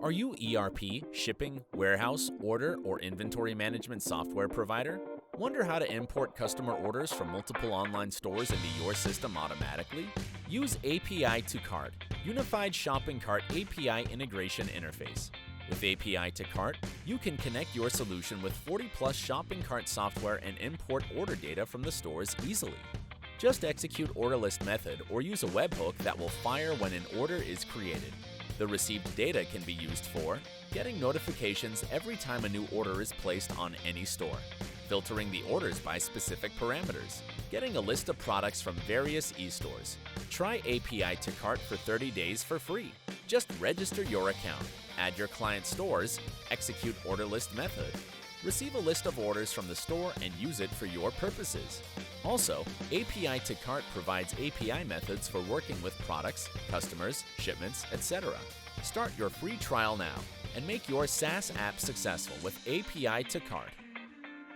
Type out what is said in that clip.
Are you ERP, shipping, warehouse, order, or inventory management software provider? Wonder how to import customer orders from multiple online stores into your system automatically? Use API2Cart, Unified Shopping Cart API Integration Interface. With API2Cart, you can connect your solution with 40+ shopping cart software and import order data from the stores easily. Just execute order.list method or use a webhook that will fire when an order is created. The received data can be used for getting notifications every time a new order is placed on any store, filtering the orders by specific parameters, getting a list of products from various e-stores. Try API2Cart for 30 days for free. Just register your account, add your client stores, execute order.list method, receive a list of orders from the store and use it for your purposes. Also, API2Cart provides API methods for working with products, customers, shipments, etc. Start your free trial now and make your SaaS app successful with API2Cart.